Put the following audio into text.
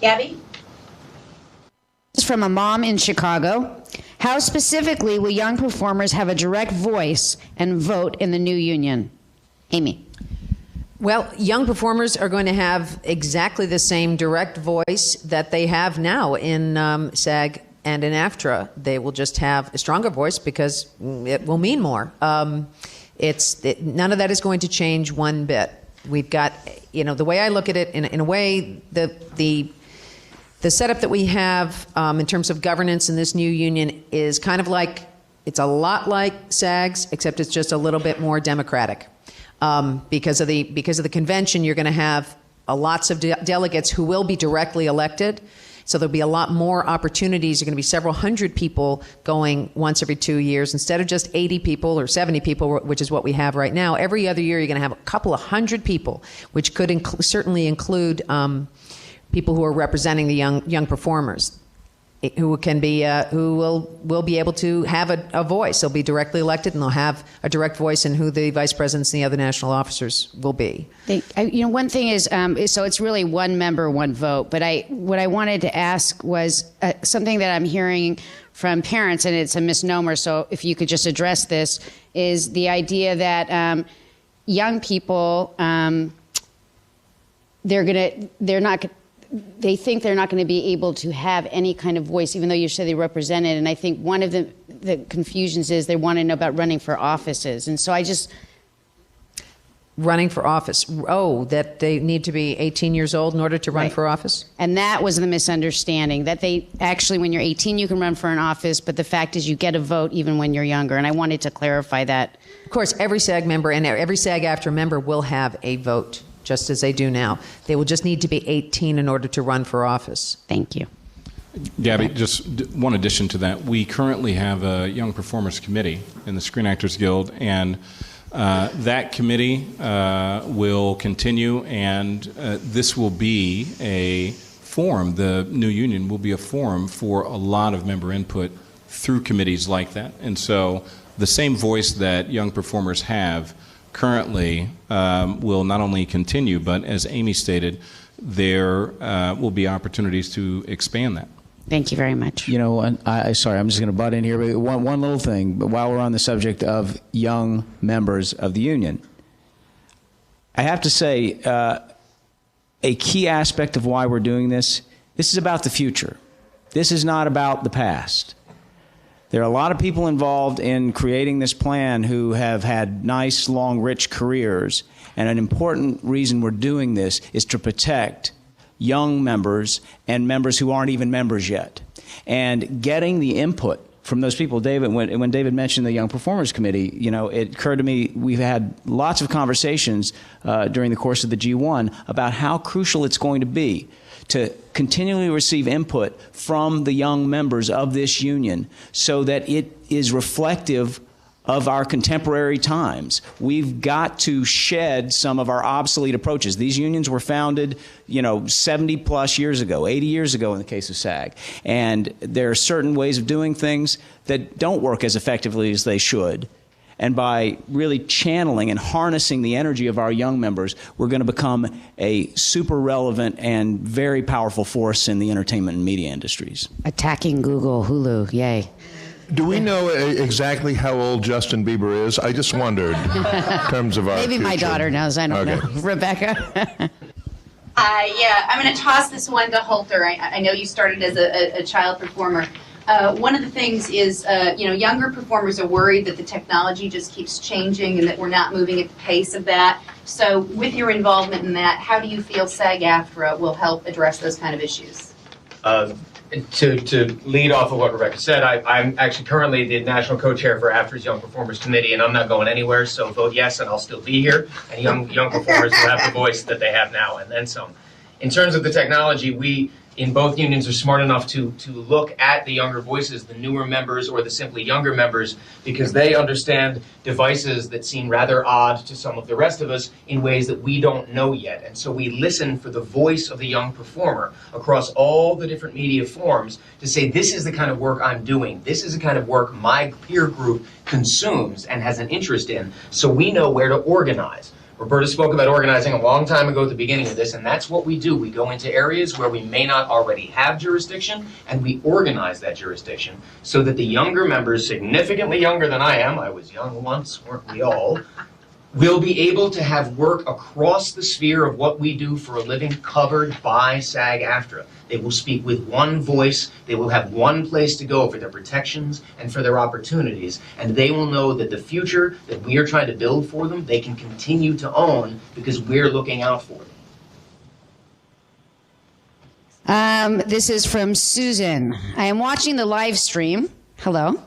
Gabby? This is from a mom in Chicago. How specifically will young performers have a direct voice and vote in the new union? Amy. Well, young performers are going to have exactly the same direct voice that they have now in SAG and in AFTRA. They will just have a stronger voice because it will mean more. None of that is going to change one bit. We've got, the way I look at it, in a way, the setup that we have in terms of governance in this new union is kind of like, it's a lot like SAG's, except it's just a little bit more democratic. Because of the convention, you're going to have lots of delegates who will be directly elected. So there'll be a lot more opportunities. You're going to be several hundred people going once every 2 years instead of just 80 people or 70 people, which is what we have right now. Every other year, you're going to have a couple of hundred people, which could certainly include people who are representing the young performers, who will be able to have a voice. They'll be directly elected, and they'll have a direct voice in who the vice presidents and the other national officers will be. One thing is, so it's really one member, one vote. But what I wanted to ask was something that I'm hearing from parents, and it's a misnomer. So if you could just address this, is the idea that young people they think they're not going to be able to have any kind of voice, even though you say they represent it. And I think one of the confusions is they want to know about running for offices. And so running for office. Oh, that they need to be 18 years old in order to run for office? And that was the misunderstanding, that they actually, when you're 18, you can run for an office, but the fact is you get a vote even when you're younger. And I wanted to clarify that. Of course, every SAG member and every SAG-AFTRA member will have a vote, just as they do now. They will just need to be 18 in order to run for office. Thank you. Gabby, just one addition to that. We currently have a Young Performers Committee in the Screen Actors Guild, and that committee will continue, and this will be a forum. The new union will be a forum for a lot of member input through committees like that. And so the same voice that young performers have currently will not only continue, but as Amy stated, there will be opportunities to expand that. Thank you very much. Sorry, I'm just going to butt in here, but one little thing. But while we're on the subject of young members of the union, I have to say a key aspect of why we're doing this is about the future. This is not about the past. There are a lot of people involved in creating this plan who have had nice, long, rich careers, and an important reason we're doing this is to protect young members and members who aren't even members yet. And getting the input from those people, David, when David mentioned the Young Performers Committee, it occurred to me we've had lots of conversations during the course of the G1 about how crucial it's going to be to continually receive input from the young members of this union so that it is reflective of our contemporary times. We've got to shed some of our obsolete approaches. These unions were founded, 70 plus years ago, 80 years ago in the case of SAG. And there are certain ways of doing things that don't work as effectively as they should. And by really channeling and harnessing the energy of our young members, we're going to become a super relevant and very powerful force in the entertainment and media industries. Attacking Google, Hulu, yay. Do we know exactly how old Justin Bieber is? I just wondered in terms of our Maybe my future. daughter knows, I don't know. Rebecca? Yeah, I'm going to toss this one to Holter. I know you started as a child performer. One of the things is, younger performers are worried that the technology just keeps changing and that we're not moving at the pace of that. So with your involvement in that, how do you feel SAG-AFTRA will help address those kind of issues? To lead off of what Rebecca said, I'm actually currently the national co-chair for AFTRA's Young Performers Committee, and I'm not going anywhere, so vote yes and I'll still be here, and young performers will have the voice that they have now and then some. In terms of the technology, we in both unions are smart enough to look at the younger voices, the newer members or the simply younger members, because they understand devices that seem rather odd to some of the rest of us in ways that we don't know yet. And so we listen for the voice of the young performer across all the different media forms to say, this is the kind of work I'm doing. This is the kind of work my peer group consumes and has an interest in, so we know where to organize. Roberta spoke about organizing a long time ago at the beginning of this, and that's what we do. We go into areas where we may not already have jurisdiction, and we organize that jurisdiction so that the younger members, significantly younger than I am, I was young once, weren't we all, will be able to have work across the sphere of what we do for a living covered by SAG-AFTRA. They will speak with one voice, they will have one place to go for their protections and for their opportunities, and they will know that the future that we are trying to build for them, they can continue to own because we're looking out for them. This is from Susan. I am watching the live stream. Hello.